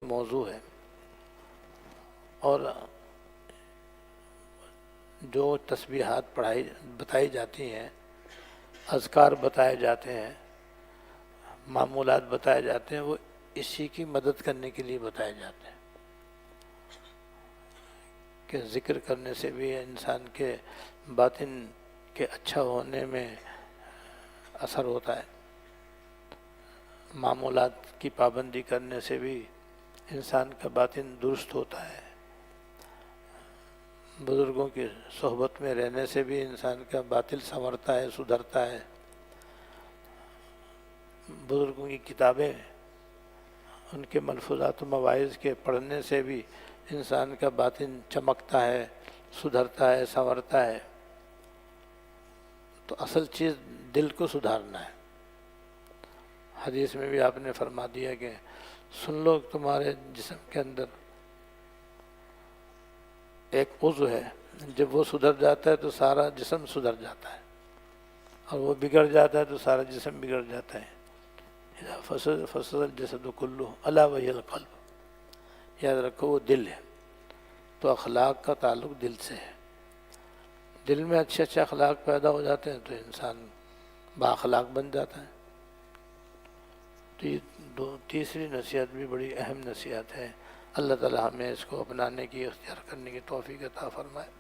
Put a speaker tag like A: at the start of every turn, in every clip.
A: موضوع ہے، اور جو تسبیحات بتائی جاتی ہیں، اذکار بتائے جاتے ہیں، معمولات بتائے جاتے ہیں، وہ اسی کی مدد کرنے کے لیے بتائے جاتے ہیں کہ ذکر کرنے سے بھی انسان کے باطن کے اچھا ہونے میں اثر ہوتا ہے، معمولات کی پابندی کرنے سے بھی انسان کا باطن درست ہوتا ہے، بزرگوں کی صحبت میں رہنے سے بھی انسان کا باطن سنورتا ہے، سدھرتا ہے، بزرگوں کی کتابیں، ان کے ملفوظات و مواعظ کے پڑھنے سے بھی انسان کا باطن چمکتا ہے، سدھرتا ہے، سنورتا ہے۔ تو اصل چیز دل کو سدھارنا ہے۔ حدیث میں بھی آپ نے فرما دیا کہ سن لو تمہارے جسم کے اندر ایک عضو ہے، جب وہ سدھر جاتا ہے تو سارا جسم سدھر جاتا ہے، اور وہ بگڑ جاتا ہے تو سارا جسم بگڑ جاتا ہے۔ فصل الجسد کلہ الا وہی القلب، یاد رکھو وہ دل ہے۔ تو اخلاق کا تعلق دل سے ہے، دل میں اچھے اچھے اخلاق پیدا ہو جاتے ہیں تو انسان با اخلاق بن جاتا ہے۔ تو یہ تیسری نصیحت بھی بڑی اہم نصیحت ہے، اللہ تعالی ہمیں اس کو اپنانے کی، اختیار کرنے کی توفیق عطا فرمائے۔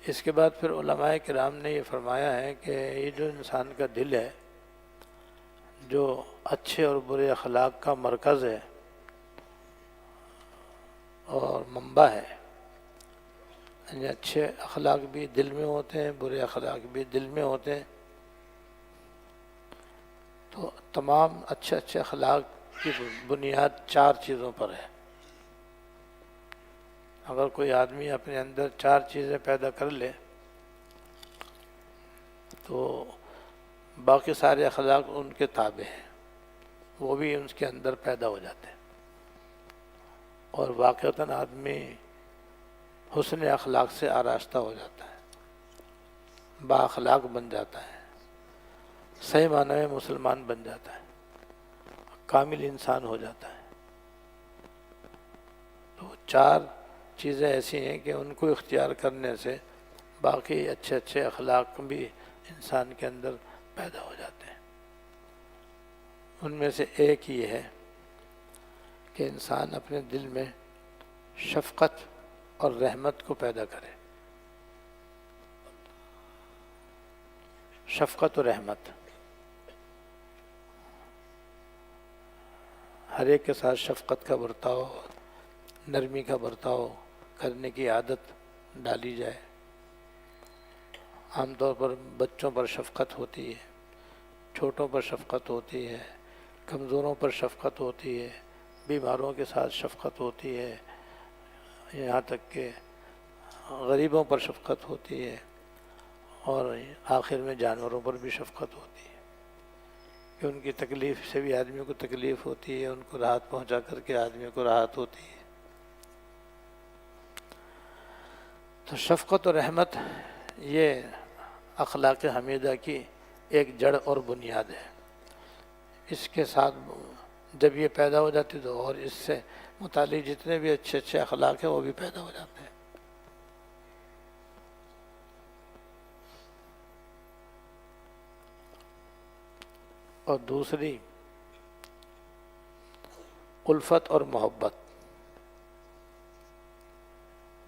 A: اس کے بعد پھر علماء کرام نے یہ فرمایا ہے کہ یہ جو انسان کا دل ہے، جو اچھے اور برے اخلاق کا مرکز ہے اور منبع ہے، یعنی اچھے اخلاق بھی دل میں ہوتے ہیں، برے اخلاق بھی دل میں ہوتے ہیں۔ تو تمام اچھے اخلاق کی بنیاد 4 چیزوں پر ہے۔ اگر کوئی آدمی اپنے اندر 4 چیزیں پیدا کر لے تو باقی سارے اخلاق ان کے تابع ہیں، وہ بھی ان کے اندر پیدا ہو جاتے ہیں، اور واقعتاً آدمی حسن اخلاق سے آراستہ ہو جاتا ہے، با اخلاق بن جاتا ہے، صحیح معنی میں مسلمان بن جاتا ہے، کامل انسان ہو جاتا ہے۔ تو 4 چیزیں ایسی ہیں کہ ان کو اختیار کرنے سے باقی اچھے اخلاق بھی انسان کے اندر پیدا ہو جاتے ہیں۔ ان میں سے ایک یہ ہے کہ انسان اپنے دل میں شفقت اور رحمت کو پیدا کرے۔ شفقت و رحمت، ہر ایک کے ساتھ شفقت کا برتاؤ، نرمی کا برتاؤ کرنے کی عادت ڈالی جائے۔ عام طور پر بچوں پر شفقت ہوتی ہے، چھوٹوں پر شفقت ہوتی ہے، کمزوروں پر شفقت ہوتی ہے، بیماروں کے ساتھ شفقت ہوتی ہے، یہاں تک کہ غریبوں پر شفقت ہوتی ہے، اور آخر میں جانوروں پر بھی شفقت ہوتی ہے کہ ان کی تکلیف سے بھی آدمیوں کو تکلیف ہوتی ہے، ان کو راحت پہنچا کر کے آدمیوں کو راحت ہوتی ہے۔ تو شفقت و رحمت یہ اخلاق حمیدہ کی ایک جڑ اور بنیاد ہے۔ اس کے ساتھ جب یہ پیدا ہو جاتی تو اور اس سے متعلق جتنے بھی اچھے اخلاق ہیں وہ بھی پیدا ہو جاتے ہیں۔ اور دوسری الفت اور محبت،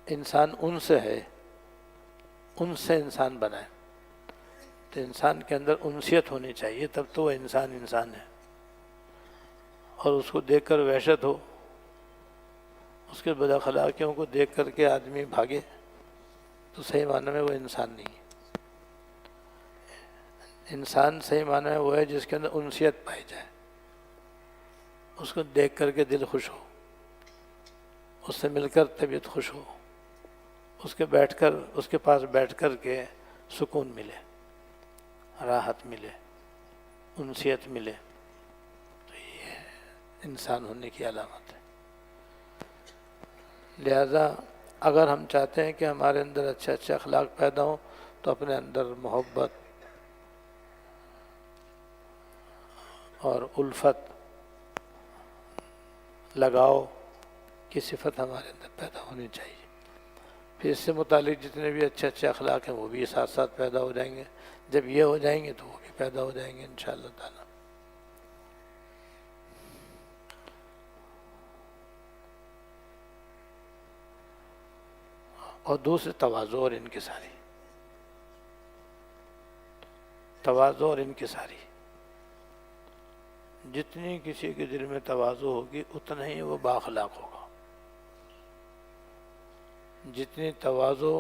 A: انسان ان سے ہے، ان سے انسان بنا ہے، تو انسان کے اندر انسیت ہونی چاہیے، تب تو وہ انسان ہے۔ اور اس کو دیکھ کر وحشت ہو، اس کے بد اخلاقیوں کو دیکھ کر کے آدمی بھاگے، تو صحیح معنی میں وہ انسان نہیں ہے۔ انسان صحیح معنی میں وہ ہے جس کے اندر انسیت پائی جائے، اس کو دیکھ کر کے دل خوش ہو، اس سے مل کر طبیعت خوش ہو، اس کے پاس بیٹھ کر کے سکون ملے، راحت ملے، انسیت ملے، تو یہ انسان ہونے کی علامت ہے۔ لہذا اگر ہم چاہتے ہیں کہ ہمارے اندر اچھے اخلاق پیدا ہوں تو اپنے اندر محبت اور الفت لگاؤ کی صفت ہمارے اندر پیدا ہونی چاہیے. پھر اس سے متعلق جتنے بھی اچھے اچھے اخلاق ہیں وہ بھی ساتھ ساتھ پیدا ہو جائیں گے. جب یہ ہو جائیں گے تو وہ بھی پیدا ہو جائیں گے انشاءاللہ تعالی. اور دوسرے تواضع اور انکساری. تواضع اور انکساری، جتنی کسی کے دل میں تواضع ہوگی اتنا ہی وہ بااخلاق ہوگا. جتنی تواضع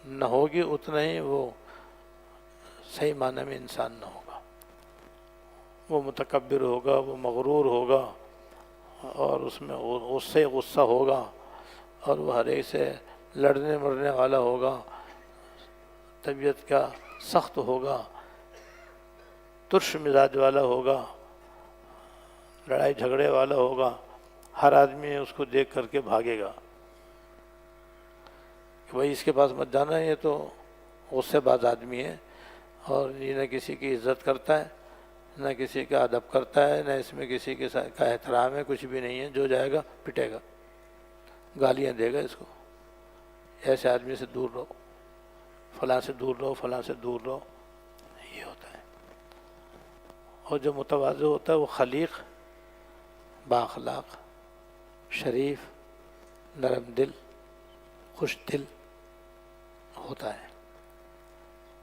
A: نہ ہوگی اتنا ہی وہ صحیح معنی میں انسان نہ ہوگا. وہ متکبر ہوگا، وہ مغرور ہوگا، اور اس میں غصے غصہ ہوگا، اور وہ ہر ایک سے لڑنے مرنے والا ہوگا، طبیعت کا سخت ہوگا، ترش مزاج والا ہوگا، لڑائی جھگڑے والا ہوگا. ہر آدمی اس کو دیکھ کر کے بھاگے گا کہ بھائی اس کے پاس مت جانا، یہ تو غصے باز آدمی ہے، اور یہ نہ کسی کی عزت کرتا ہے، نہ کسی کا ادب کرتا ہے، نہ اس میں کسی کے کا احترام ہے، کچھ بھی نہیں ہے. جو جائے گا پٹے گا، گالیاں دے گا اس کو. ایسے آدمی سے دور رہو، فلاں سے دور رہو، فلاں سے دور رہو. یہ ہوتا ہے. اور جو متواضع ہوتا ہے وہ خلیق، بااخلاق، شریف، نرم دل، خوش دل ہوتا ہے.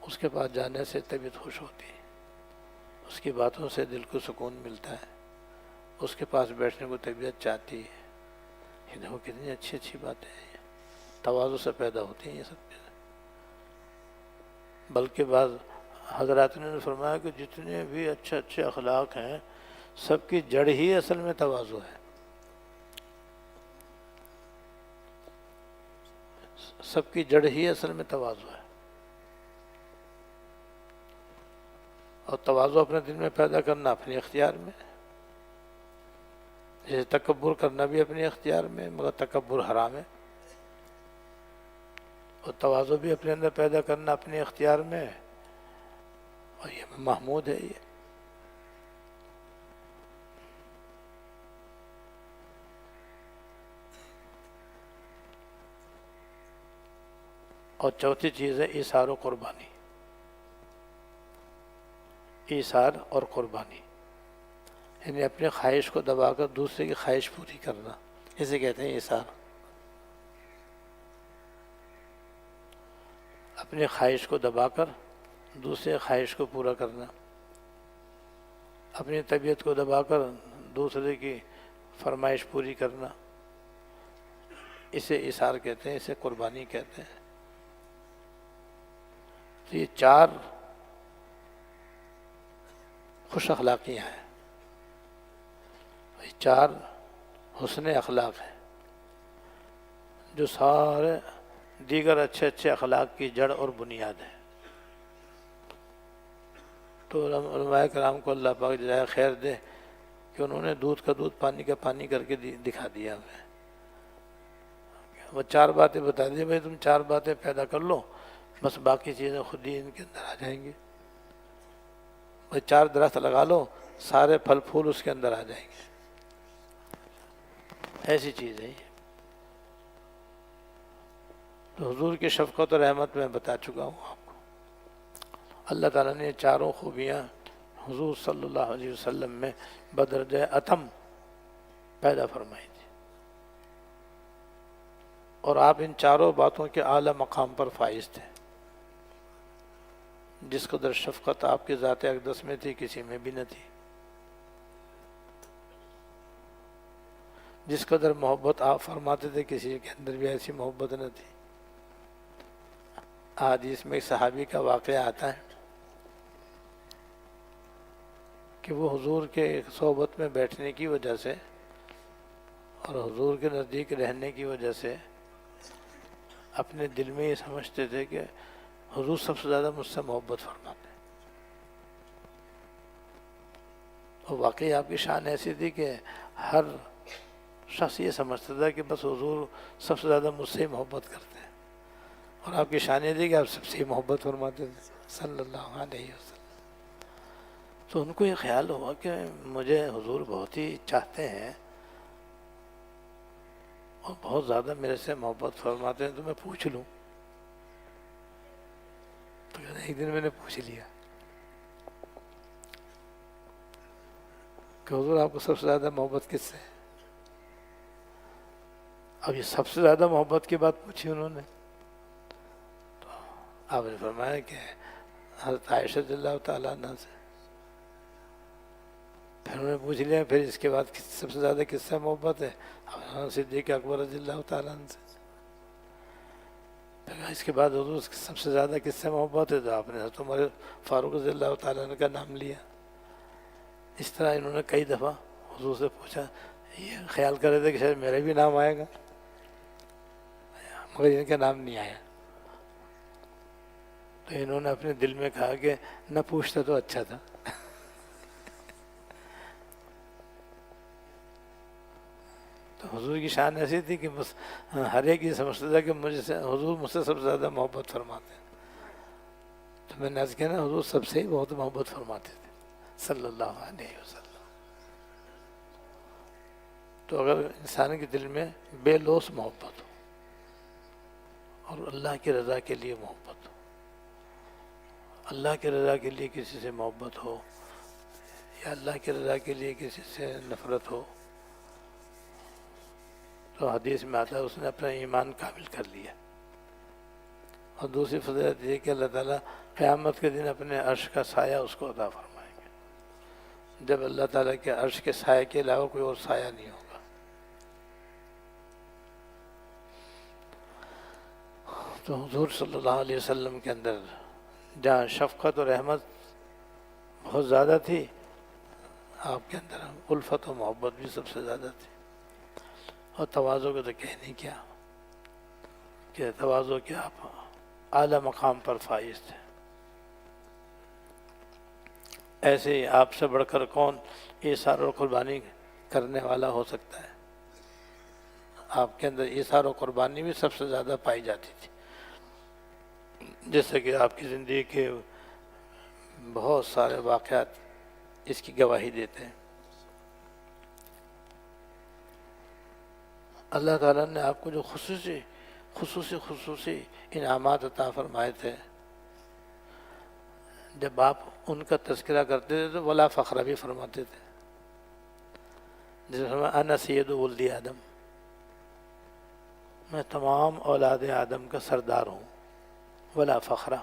A: اس کے پاس جانے سے طبیعت خوش ہوتی ہے، اس کی باتوں سے دل کو سکون ملتا ہے، اس کے پاس بیٹھنے کو طبیعت چاہتی ہے. یہ دیکھو کتنی اچھی اچھی باتیں ہیں، تواضع سے پیدا ہوتی ہیں یہ سب چیزیں. بلکہ بعض حضرات نے فرمایا کہ جتنے بھی اچھے اچھے اخلاق ہیں سب کی جڑ ہی اصل میں تواضع ہے. سب کی جڑ ہی اصل میں تواضع ہے. اور تواضع اپنے دل میں پیدا کرنا اپنے اختیار میں، جیسے تکبر کرنا بھی اپنے اختیار میں، مگر تکبر حرام ہے. اور تواضع بھی اپنے اندر پیدا کرنا اپنے اختیار میں، اور یہ محمود ہے. یہ اور چوتھی چیز ہے ایثار و قربانی. ایثار اور قربانی یعنی اپنے خواہش کو دبا کر دوسرے کی خواہش پوری کرنا، اسے کہتے ہیں ایثار. اپنے خواہش کو دبا کر دوسرے خواہش کو پورا کرنا، اپنی طبیعت کو دبا کر دوسرے کی فرمائش پوری کرنا، اسے ایثار کہتے ہیں، اسے قربانی کہتے ہیں. تو یہ چار خوش اخلاقیاں ہیں، یہ چار حسن اخلاق ہیں جو سارے دیگر اچھے اچھے اخلاق کی جڑ اور بنیاد ہے. تو علماء کرام کو اللہ پاک جزائے خیر دے کہ انہوں نے دودھ کا دودھ، پانی کا پانی کر کے دکھا دیا ہمیں. وہ چار باتیں بتا دی، بھائی تم چار باتیں پیدا کر لو، بس باقی چیزیں خود ہی ان کے اندر آ جائیں گی. بھائی چار درخت لگا لو، سارے پھل پھول اس کے اندر آ جائیں گے. ایسی چیز ہے یہ. تو حضور کی شفقت اور رحمت میں بتا چکا ہوں آپ کو. اللہ تعالیٰ نے چاروں خوبیاں حضور صلی اللہ علیہ وسلم میں بدرجہ اتم پیدا فرمائی تھی، اور آپ ان چاروں باتوں کے اعلیٰ مقام پر فائز تھے. جس قدر شفقت آپ کی ذات اقدس میں تھی کسی میں بھی نہ تھی، جس قدر محبت آپ فرماتے تھے کسی کے اندر بھی ایسی محبت نہ تھی. حدیث میں ایک صحابی کا واقعہ آتا ہے کہ وہ حضور کے صحبت میں بیٹھنے کی وجہ سے اور حضور کے نزدیک رہنے کی وجہ سے اپنے دل میں یہ سمجھتے تھے کہ حضور سب سے زیادہ مجھ سے محبت فرماتے ہیں. اور واقعی آپ کی شان ایسی تھی کہ ہر شخص یہ سمجھتا تھا کہ بس حضور سب سے زیادہ مجھ سے ہی محبت کرتے ہیں، اور آپ کی شان یہ تھی کہ آپ سب سے ہی محبت فرماتے تھے صلی اللہ علیہ وسلم. تو ان کو یہ خیال ہوا کہ مجھے حضور بہت ہی چاہتے ہیں، اور بہت زیادہ میرے سے محبت فرماتے ہیں تو میں پوچھ لوں. تو ایک دن میں نے پوچھ لیا کہ حضور آپ کو سب سے زیادہ محبت کس سے ہے؟ اب یہ سب سے زیادہ محبت کی بات پوچھی انہوں نے. تو آپ نے فرمایا کہ حضرت عائشہ رضی اللہ تعالیٰ عنہ سے. پھر انہوں نے پوچھ لیا پھر اس کے بعد سب سے زیادہ کس سے محبت ہے؟ صدیق اکبر رضی اللہ تعالیٰ عنہ سے. پھر اس کے بعد حضور سب سے زیادہ کس سے محبت ہے؟ تو آپ نے حضرت عمر فاروق رضی اللہ تعالیٰ عنہ کا نام لیا. اس طرح انہوں نے کئی دفعہ حضور سے پوچھا. یہ خیال کر رہے تھے کہ شاید میرا بھی نام آئے گا مگر ان کا نام نہیں آیا. تو انہوں نے اپنے دل میں کہا کہ نہ پوچھتا تو اچھا تھا. تو حضور کی شان ایسی تھی کہ بس ہر ایک یہ سمجھتا تھا کہ مجھ سے حضور مجھ سے سب سے زیادہ محبت فرماتے ہیں. تو میں نے عرض کیا نا حضور سب سے ہی بہت محبت فرماتے تھے صلی اللہ علیہ وسلم. تو اگر انسان کے دل میں بے لوث محبت ہو اور اللہ کی رضا کے لیے محبت ہو، اللہ کی رضا کے لیے کسی سے محبت ہو یا اللہ کی رضا کے لیے کسی سے نفرت ہو، تو حدیث میں آتا ہے اس نے اپنا ایمان کامل کر لیا. اور دوسری فضیلت یہ کہ اللہ تعالیٰ قیامت کے دن اپنے عرش کا سایہ اس کو عطا فرمائیں گے، جب اللہ تعالیٰ کے عرش کے سایہ کے علاوہ کوئی اور سایہ نہیں ہوگا. تو حضور صلی اللہ علیہ وسلم کے اندر جہاں شفقت اور رحمت بہت زیادہ تھی، آپ کے اندر الفت و محبت بھی سب سے زیادہ تھی. اور تواضع کو تو کہنے کیا کہ تواضع کے آپ اعلیٰ مقام پر فائز تھے. ایسے ہی آپ سے بڑھ کر کون ایثار اور قربانی کرنے والا ہو سکتا ہے؟ آپ کے اندر ایثار و قربانی بھی سب سے زیادہ پائی جاتی تھی، جیسے کہ آپ کی زندگی کے بہت سارے واقعات اس کی گواہی دیتے ہیں. اللہ تعالیٰ نے آپ کو جو خصوصی انعامات عطا فرمائے تھے، جب آپ ان کا تذکرہ کرتے تھے تو ولا فخر بھی فرماتے تھے. جیسے فرمایا انا سید ولد آدم، میں تمام اولاد آدم کا سردار ہوں، ولا فخر.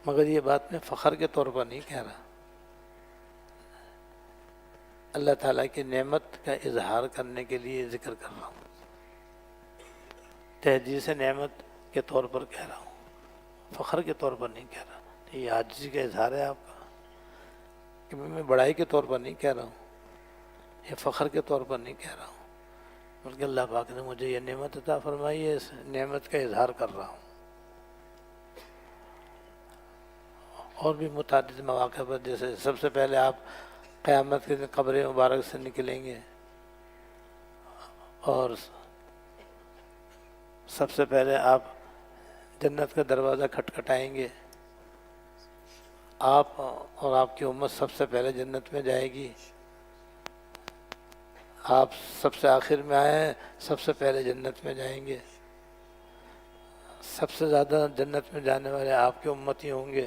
A: مگر یہ بات میں فخر کے طور پر نہیں کہہ رہا، اللہ تعالیٰ کی نعمت کا اظہار کرنے کے لیے ذکر کر رہا ہوں. تحدیث نعمت کے طور پر کہہ رہا ہوں، فخر کے طور پر نہیں کہہ رہا. یہ عاجزی کا اظہار ہے آپ کا کہ میں بڑائی کے طور پر نہیں کہہ رہا ہوں، یہ فخر کے طور پر نہیں کہہ رہا ہوں، بلکہ اللہ پاک نے مجھے یہ نعمت عطا فرمائی ہے، اس نعمت کا اظہار کر رہا ہوں. اور بھی متعدد مواقع پر، جیسے سب سے پہلے آپ قیامت کے دن قبر مبارک سے نکلیں گے اور سب سے پہلے آپ جنت کا دروازہ کھٹکھٹائیں گے. آپ اور آپ کی امت سب سے پہلے جنت میں جائے گی. آپ سب سے آخر میں آئے ہیں، سب سے پہلے جنت میں جائیں گے. سب سے زیادہ جنت میں جانے والے آپ کے امتی ہوں گے.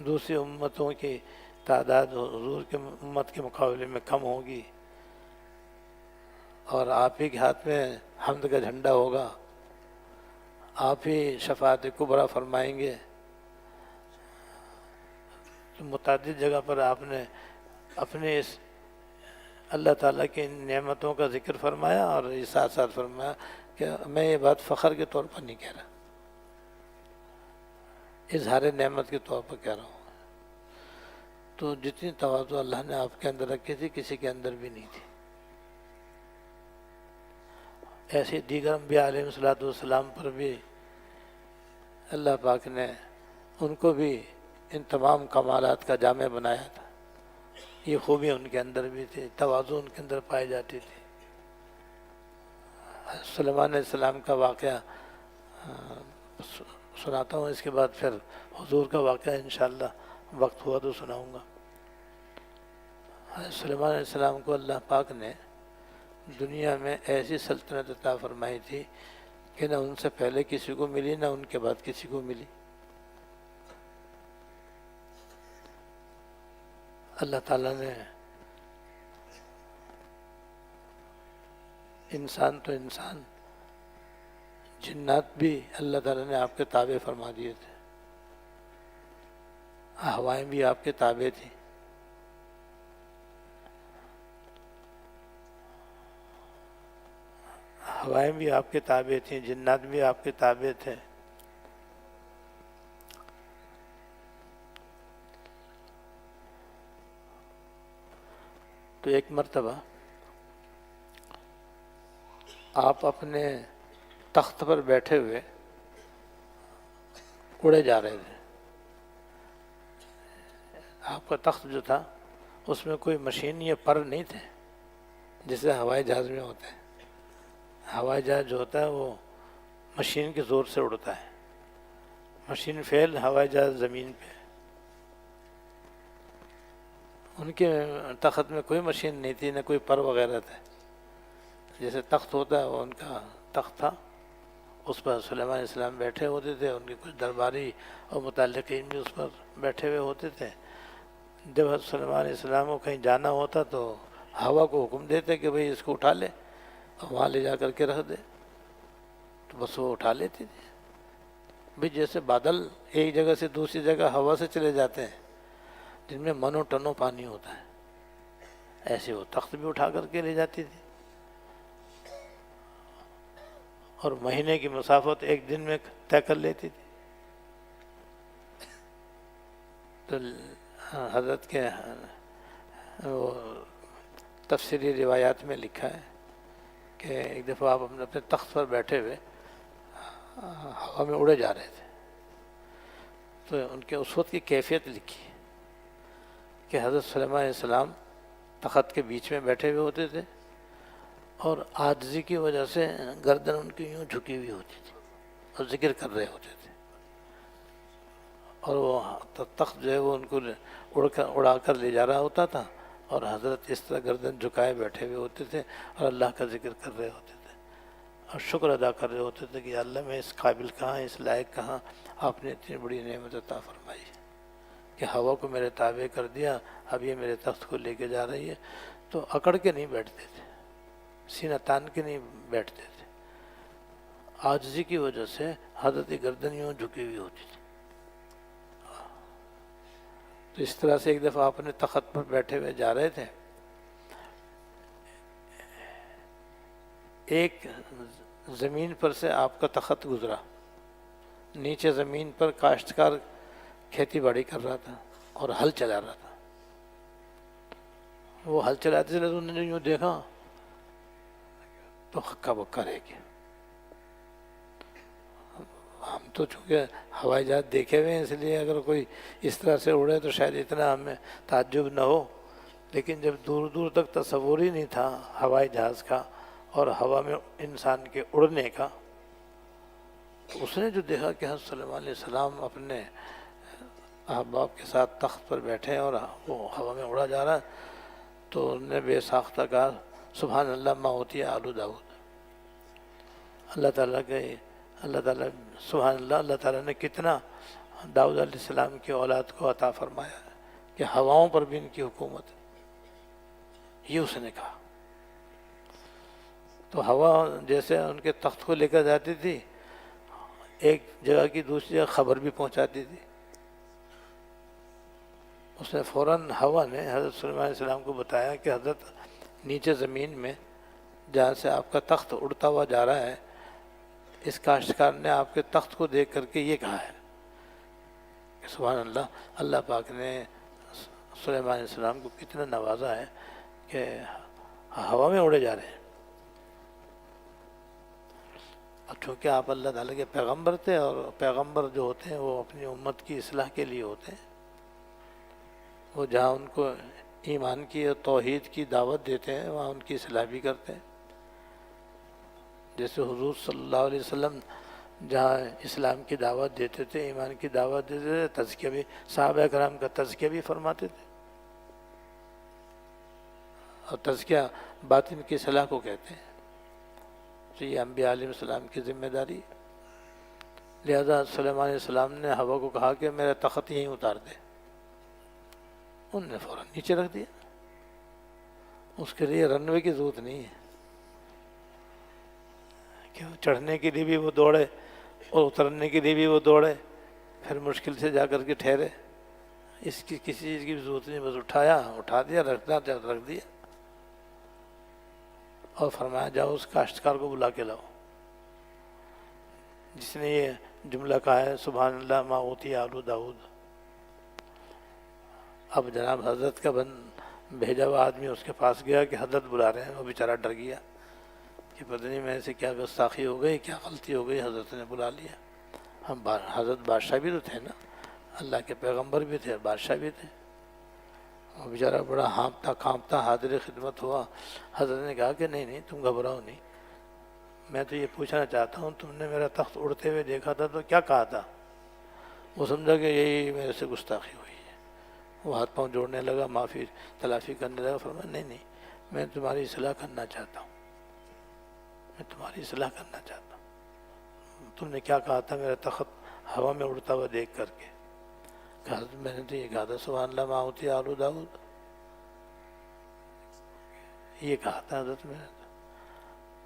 A: دوسری امتوں کی تعداد حضور کے امت کے مقابلے میں کم ہوگی، اور آپ ہی کے ہاتھ میں حمد کا جھنڈا ہوگا. آپ ہی شفاعت کبریٰ فرمائیں گے. تو متعدد جگہ پر آپ نے اپنے اس اللہ تعالیٰ کی نعمتوں کا ذکر فرمایا، اور ساتھ ساتھ فرمایا کہ میں یہ بات فخر کے طور پر نہیں کہہ رہا، اظہار نعمت کے طور پر کہہ رہا ہوں. تو جتنی تواضع اللہ نے آپ کے اندر رکھی تھی کسی کے اندر بھی نہیں تھی. ایسے دیگر انبیاء علیہ السلام پر بھی اللہ پاک نے ان کو بھی ان تمام کمالات کا جامع بنایا تھا. یہ خوبی ان کے اندر بھی تھی، تواضع ان کے اندر پائی جاتی تھی. سلیمان علیہ السلام کا واقعہ سناتا ہوں، اس کے بعد پھر حضور کا واقعہ انشاءاللہ وقت ہوا تو سناؤں گا. سلیمان علیہ السلام کو اللہ پاک نے دنیا میں ایسی سلطنت عطا فرمائی تھی کہ نہ ان سے پہلے کسی کو ملی نہ ان کے بعد کسی کو ملی۔ اللہ تعالیٰ نے انسان تو انسان، جنات بھی اللہ تعالیٰ نے آپ کے تابع فرما دیے تھے، ہوائیں بھی آپ کے تابع تھیں، ہوائیں بھی آپ کے تابع تھیں، جنات بھی آپ کے تابع تھے۔ تو ایک مرتبہ آپ اپنے تخت پر بیٹھے ہوئے اڑے جا رہے تھے۔ آپ کا تخت جو تھا اس میں کوئی مشین یا پر نہیں تھے جیسے ہوائی جہاز میں ہوتے ہیں۔ ہوائی جہاز جو ہوتا ہے وہ مشین کے زور سے اڑتا ہے، مشین فیل، ہوائی جہاز زمین پہ۔ ان کے تخت میں کوئی مشین نہیں تھی، نہ کوئی پر وغیرہ تھے۔ جیسے تخت ہوتا ہے وہ ان کا تخت تھا، اس پر سلیمان علیہ السلام بیٹھے ہوتے تھے، ان کے کچھ درباری اور متعلقین بھی اس پر بیٹھے ہوئے ہوتے تھے۔ جب حضرت سلیمان علیہ السلام کو کہیں جانا ہوتا تو ہوا کو حکم دیتے کہ بھئی اس کو اٹھا لے اور وہاں لے جا کر کے رکھ دے، تو بس وہ اٹھا لیتی تھی۔ بھی جیسے بادل ایک جگہ سے دوسری جگہ ہوا سے چلے جاتے ہیں جن میں منو ٹنوں پانی ہوتا ہے، ایسے وہ تخت بھی اٹھا کر کے لے جاتی تھی، اور مہینے کی مسافت ایک دن میں طے کر لیتی تھی۔ تو حضرت کے وہ تفسیری روایات میں لکھا ہے کہ ایک دفعہ آپ اپنے تخت پر بیٹھے ہوئے ہوا میں اڑے جا رہے تھے، تو ان کے اس وقت کی کیفیت لکھی ہے کہ حضرت سلیمان علیہ السلام تخت کے بیچ میں بیٹھے ہوئے ہوتے تھے، اور عاجزی کی وجہ سے گردن ان کی یوں جھکی ہوئی ہوتی تھی اور ذکر کر رہے ہوتے تھے، اور وہ تخت جو ہے وہ ان کو اڑا کر لے جا رہا ہوتا تھا، اور حضرت اس طرح گردن جھکائے بیٹھے ہوئے ہوتے تھے اور اللہ کا ذکر کر رہے ہوتے تھے اور شکر ادا کر رہے ہوتے تھے کہ اللہ میں اس قابل کہاں، اس لائق کہاں، آپ نے اتنی بڑی نعمت عطا فرمائی کہ ہوا کو میرے تابع کر دیا، اب یہ میرے تخت کو لے کے جا رہی ہے۔ تو اکڑ کے نہیں بیٹھتے تھے، سینہ تان کے نہیں بیٹھتے تھے، عاجزی کی وجہ سے حضرت کی گردن یوں جھکی ہوئی ہوتی تھی۔ تو اس طرح سے ایک دفعہ آپ اپنے تخت پر بیٹھے ہوئے جا رہے تھے، ایک زمین پر سے آپ کا تخت گزرا، نیچے زمین پر کاشتکار کھیتی باڑی کر رہا تھا اور ہل چلا رہا تھا۔ وہ ہل چلاتے چلے تو انہوں نے یوں دیکھا تو ہکا بکا رہ گیا۔ ہم تو چونکہ ہوائی جہاز دیکھے ہوئے ہیں اس لیے اگر کوئی اس طرح سے اڑے تو شاید اتنا ہمیں تعجب نہ ہو، لیکن جب دور دور تک تصور ہی نہیں تھا ہوائی جہاز کا اور ہوا میں انسان کے اڑنے کا، تو اس نے جو دیکھا کہ حضرت سلیمان علیہ السلام اپنے احباب کے ساتھ تخت پر بیٹھے ہیں اور وہ ہوا میں اڑا جا رہا ہے، تو انہوں نے بے ساختہ کہا سبحان اللہ ما اوتی آل داؤد۔ اللہ تعالیٰ سبحان اللہ، اللہ تعالیٰ نے کتنا داؤد علیہ السلام کی اولاد کو عطا فرمایا ہے کہ ہواؤں پر بھی ان کی حکومت ہے، یہ اس نے کہا۔ تو ہوا جیسے ان کے تخت کو لے کر جاتی تھی، ایک جگہ کی دوسری جگہ خبر بھی پہنچاتی تھی۔ اس نے فوراً ہوا نے حضرت سلیمان علیہ السلام کو بتایا کہ حضرت نیچے زمین میں جہاں سے آپ کا تخت اڑتا ہوا جا رہا ہے، اس کاشتکار نے آپ کے تخت کو دیکھ کر کے یہ کہا ہے کہ سبحان اللہ، اللہ پاک نے سلیمان علیہ السلام کو کتنا نوازا ہے کہ ہوا میں اڑے جا رہے ہیں۔ اور چونکہ آپ اللہ تعالیٰ کے پیغمبر تھے، اور پیغمبر جو ہوتے ہیں وہ اپنی امت کی اصلاح کے لیے ہوتے ہیں، وہ جہاں ان کو ایمان کی اور توحید کی دعوت دیتے ہیں وہاں ان کی اصلاح بھی کرتے ہیں۔ جیسے حضور صلی اللہ علیہ وسلم جہاں اسلام کی دعوت دیتے تھے، ایمان کی دعوت دیتے تھے، تزکیہ بھی، صحابہ کرام کا تزکیہ بھی فرماتے تھے۔ اور تزکیہ باطن کی صلاح کو کہتے ہیں. تو یہ انبیاء علیہ السلام کی ذمہ داری. لہذا سلیمان علیہ السلام نے ہوا کو کہا کہ میرا تخت یہیں اتار دے. انہوں نے فوراً نیچے رکھ دیا. اس کے لیے رن وے کی ضرورت نہیں ہے کہ چڑھنے کے لیے بھی وہ دوڑے اور اترنے کے لیے بھی وہ دوڑے پھر مشکل سے جا کر کے ٹھہرے. اس کی کسی چیز کی بھی ضرورت نہیں. بس اٹھا دیا رکھ دیا اور فرمایا جاؤ اس کاشتکار کو بلا کے لاؤ جس نے یہ جملہ کہا ہے سبحان اللہ ما اوتی آل داؤد. اب جناب حضرت کا بھیجا ہوا آدمی اس کے پاس گیا کہ حضرت بلا رہے ہیں. وہ بیچارہ ڈر گیا کہ پتہ نہیں میرے سے کیا گستاخی ہو گئی، کیا غلطی ہو گئی، حضرت نے بلا لیا. حضرت بادشاہ بھی تو تھے نا، اللہ کے پیغمبر بھی تھے، بادشاہ بھی تھے. وہ بیچارہ بڑا ہانپتا کانپتا حاضر خدمت ہوا. حضرت نے کہا کہ نہیں تم گھبراؤ نہیں، میں تو یہ پوچھنا چاہتا ہوں تم نے میرا تخت اڑتے ہوئے دیکھا تھا تو کیا کہا تھا؟ وہ سمجھا کہ یہی میرے سے گستاخی ہوئی ہے. وہ ہاتھ پاؤں جوڑنے لگا، معافی تلافی کرنے لگا. فرمایا نہیں میں تمہاری اصلاح کرنا چاہتا ہوں، میں تمہاری اصلاح کرنا چاہتا ہوں. تم نے کیا کہا تھا میرا تخت ہوا میں اڑتا ہوا دیکھ کر کے؟ کہا میں نے تو یہ کہا تھا سبحان اللہ ما اوتی آل داؤد، یہ کہا تھا حضرت میں.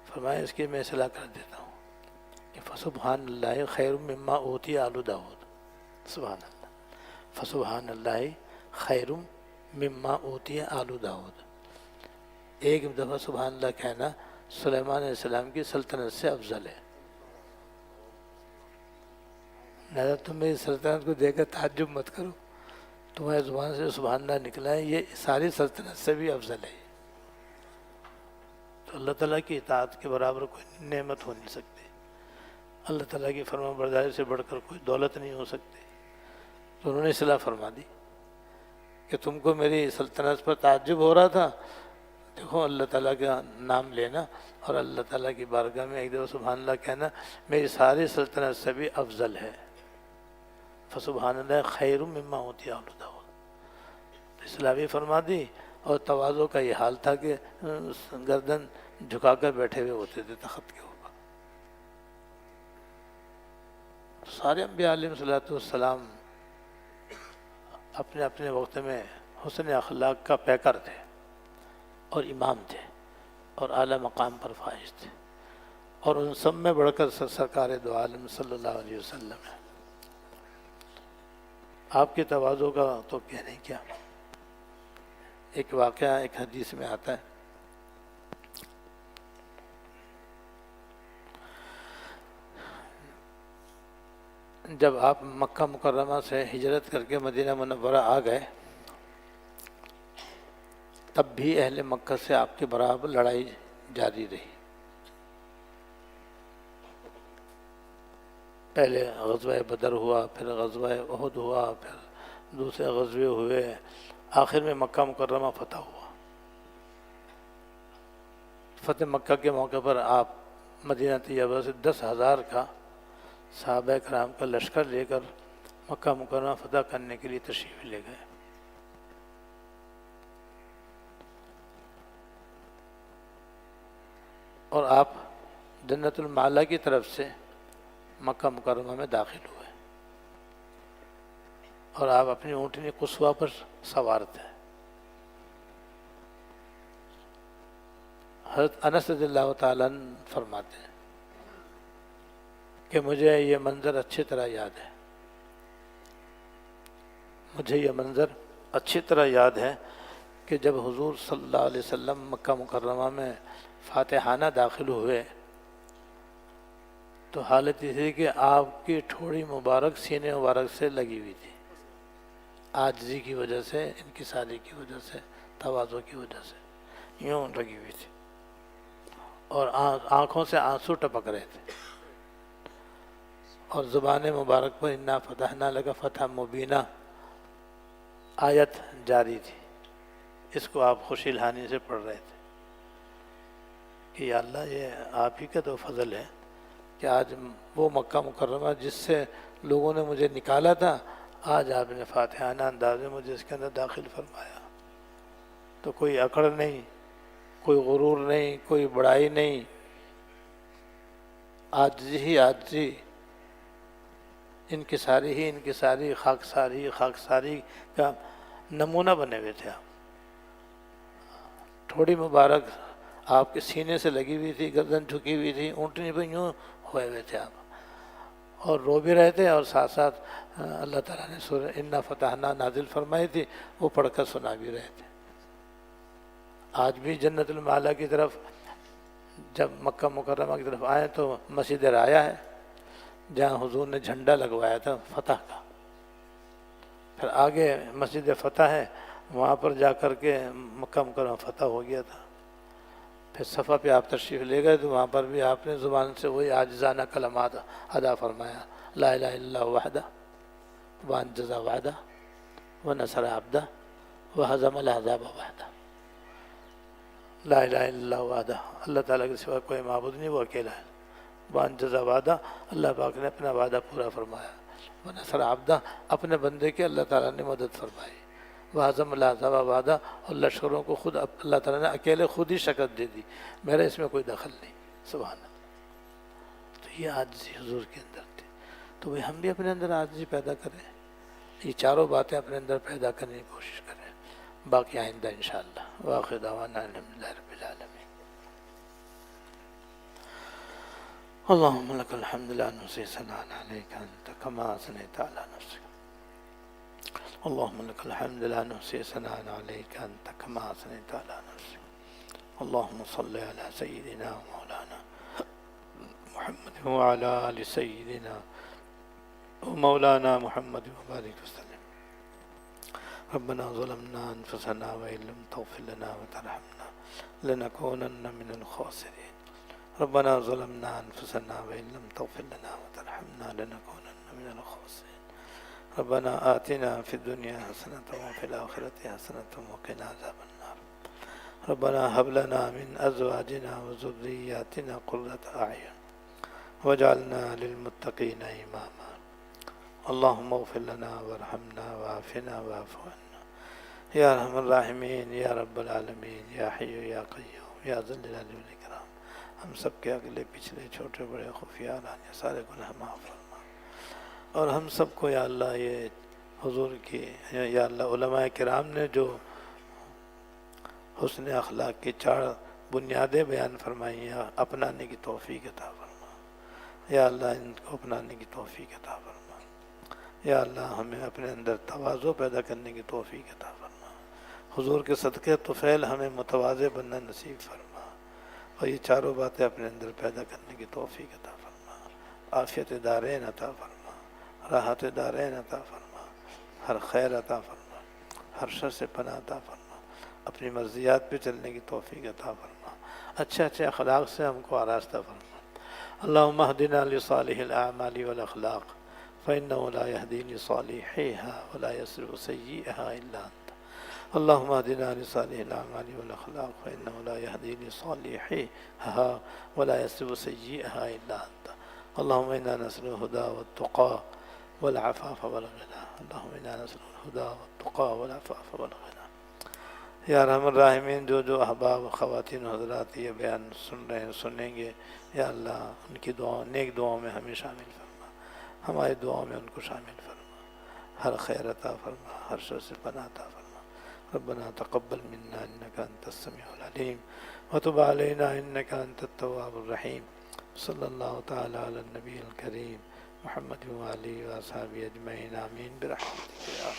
A: فرمایا اس کی میں اصلاح کر دیتا ہوں کہ فسبحان اللہ خیر مما اوتی آل داؤد. سبحان اللہ، فسبحان اللہ خیر مما اوتی آل داؤد. ایک دفعہ سبحان اللہ کہنا سلیمان علیہ السلام کی سلطنت سے افضل ہے. لہٰذا تم میری سلطنت کو دیکھ کر تعجب مت کرو، تمہاری زبان سے سبحان اللہ نکلا ہے یہ ساری سلطنت سے بھی افضل ہے. تو اللہ تعالیٰ کی اطاعت کے برابر کوئی نعمت ہو نہیں سکتی. اللہ تعالیٰ کی فرما برداری سے بڑھ کر کوئی دولت نہیں ہو سکتی. تو انہوں نے اصلاح فرما دی کہ تم کو میری سلطنت پر تعجب ہو رہا تھا، دیکھو اللہ تعالیٰ کا نام لینا اور اللہ تعالیٰ کی بارگاہ میں ایک دفعہ سبحان اللہ کہنا میری ساری سلطنت سے بھی افضل ہے. فسبحان اللہ خیر مما اوتی آل داؤد. اصلاح بھی فرما دی اور تواضع کا یہ حال تھا کہ گردن جھکا کر بیٹھے ہوئے ہوتے تھے تخت کے اوپر. سارے انبیاء علیہ السلام اپنے اپنے وقت میں حسن اخلاق کا پیکر تھے اور امام تھے اور اعلیٰ مقام پر فائز تھے، اور ان سب میں بڑھ کر سرکار دو عالم صلی اللہ علیہ وسلم ہے. آپ کے تواضع کا تو کہنے کیا. ایک واقعہ ایک حدیث میں آتا ہے، جب آپ مکہ مکرمہ سے ہجرت کر کے مدینہ منورہ آ گئے تب بھی اہل مکہ سے آپ کے برابر لڑائی جاری رہی. پہلے غزوہ بدر ہوا، پھر غزوہ احد ہوا، پھر دوسرے غزوے ہوئے، آخر میں مکہ مکرمہ فتح ہوا. فتح مکہ کے موقع پر آپ مدینہ طیبہ سے 10,000 کا صحابہ کرام کا لشکر لے کر مکہ مکرمہ فتح کرنے کے لیے تشریف لے گئے. اور آپ جنت المعلی کی طرف سے مکہ مکرمہ میں داخل ہوئے اور آپ اپنی اونٹنی قصوہ پر سوار تھے. حضرت انس رضی اللہ تعالیٰ عنہ فرماتے ہیں کہ مجھے یہ منظر اچھی طرح یاد ہے، مجھے یہ منظر اچھی طرح یاد ہے کہ جب حضور صلی اللہ علیہ وسلم مکہ مکرمہ میں فاتحانہ داخل ہوئے تو حالت یہ تھی کہ آپ کی ٹھوڑی مبارک سینے مبارک سے لگی ہوئی تھی، عاجزی کی وجہ سے، انکساری کی وجہ سے، تواضع کی وجہ سے یوں لگی ہوئی تھی، اور آنکھوں سے آنسو ٹپک رہے تھے، اور زبان مبارک پر انا فتحنا لک فتحا مبینہ آیت جاری تھی. اس کو آپ خوشی لہانی سے پڑھ رہے تھے کہ یا اللہ یہ آپ ہی کا تو فضل ہے کہ آج وہ مکہ مکرمہ جس سے لوگوں نے مجھے نکالا تھا، آج آپ نے فاتحانہ انداز میں مجھے اس کے اندر داخل فرمایا. تو کوئی اکڑ نہیں کوئی غرور نہیں، کوئی بڑائی نہیں، عاجزی ہی عاجزی، انکساری ہی انکساری، خاکساری کا نمونہ بنے ہوئے تھے آپ۔ تھوڑی مبارک آپ کے سینے سے لگی ہوئی تھی، گردن جھکی ہوئی تھی، اونٹنی پہ یوں ہوئے ہوئے تھے آپ، اور رو بھی رہے تھے، اور ساتھ ساتھ اللہ تعالیٰ نے سورہ انا فتحنا نازل فرمائی تھی، وہ پڑھ کر سنا بھی رہے تھے۔ آج بھی جنت المعلیٰ کی طرف جب مکہ مکرمہ کی طرف آئیں تو مسجد رایا ہے جہاں حضور نے جھنڈا لگوایا تھا فتح کا، پھر آگے مسجد فتح ہے، وہاں پر جا کر کے مکہ مکرمہ فتح ہو گیا تھا۔ پھر صفا پہ آپ تشریف لے گئے تو وہاں پر بھی آپ نے زبان سے وہی عاجزانہ کلمات ادا فرمایا، لا الہ الا اللہ وحدہ وانجز وعدہ ونصر عبدہ وہزم الاحزاب وحدہ۔ لا الہ الا اللہ وحدہ، اللہ تعالیٰ کے سوا کوئی معبود نہیں، وہ اکیلا ہے۔ وانجز وعدہ، اللہ پاک نے اپنا وعدہ پورا فرمایا۔ ونصر عبدہ، اپنے بندے کے اللہ تعالیٰ نے مدد فرمائی۔ وہزم الاحزاب وحدہ، اور لشکروں کو خود اللہ تعالیٰ نے اکیلے خود ہی شکست دے دی، میرا اس میں کوئی دخل نہیں۔ سبحان اللہ۔ تو یہ عاجزی حضور کے اندر تھی، تو وہ ہم بھی اپنے اندر عاجزی پیدا کریں، یہ چاروں باتیں اپنے اندر پیدا کرنے کی کوشش کریں، باقی آئندہ انشاءاللہ۔ وآخر دعوانا الحمدللہ رب العالمین۔ اللهم لك الحمد لا نحصي ثناء عليك أنت كما أثنيت على نفسك. اللهم لك الحمد لا نحصي ثناء عليك أنت كما أثنيت على نفسك. اللهم صل على سيدنا ومولانا محمد وعلى آل سيدنا ومولانا محمد وبارك وسلم. ربنا ظلمنا أنفسنا وإن لم تغفر لنا وترحمنا لنكونن من الخاسرين. ربنا ظلمنا أنفسنا وإن لم تغفر لنا وترحمنا لنكونن من الخاسرين. ربنا آتنا في الدنيا حسنة وفي الآخرة حسنة وقنا عذاب النار. ربنا هب لنا من أزواجنا وذرياتنا قرة أعين واجعلنا للمتقين إماما. اللهم اغفر لنا وارحمنا وعافنا واعف عنا يا أرحم الراحمين يا رب العالمين يا حي يا قيوم يا ذا الجلال والإكرام. ہم سب کے اگلے پچھلے چھوٹے بڑے خفیہ علانیہ سارے گناہ معاف فرما، اور ہم سب کو یا اللہ یہ حضور کی یا اللہ علماء کرام نے جو حسن اخلاق کی 4 بنیادیں بیان فرمائی ہیں اپنانے کی توفیق عطا فرما، یا اللہ ان کو اپنانے کی توفیق عطا فرما، یا اللہ ہمیں اپنے اندر تواضع پیدا کرنے کی توفیق عطا فرما، حضور کے صدقے طفیل ہمیں متواضع بننا نصیب فرما، اور یہ 4 باتیں اپنے اندر پیدا کرنے کی توفیق عطا فرما، عافیت دارین عطا فرما، راحت دارین عطا فرما، ہر خیر عطا فرما، ہر شر سے پناہ عطا فرما، اپنی مرضیات پہ چلنے کی توفیق عطا فرما، اچھے اچھے اخلاق سے ہم کو آراستہ فرما۔ اللہم اہدنا لصالح الاعمال والاخلاق فإنه لا يهدي لصالحها ولا يصرف سيئها إلا أنت. اللهم اهدنا لصالح الأعمال والأخلاق فإنه لا يهدي لصالحها ولا يصرف سيئها إلا أنت. اللهم إنا نسأل الهدى والتقى والعفاف والغنى. اللهم إنا نسأل الهدى والتقى والعفاف والغنى. یا ارحم الراحمین، جو احباب خواتین و حضرات یہ بیان سن رہے ہیں سنیں گے، یا اللہ ان کی دعاؤں نیک دعاؤں میں ہمیں شامل فرما، ہماری دعاؤں میں ان کو شامل فرما، ہر خیر عطا فرما، ہر شر سے پناہ عطا فرما۔ ربنا تقبل منا انك انت السميع العليم وتب علينا انك انت التواب الرحيم. صلی اللہ تعالی علی النبی الکریم محمد و آلہ و اصحابہ اجمعین، آمین برحمتک یا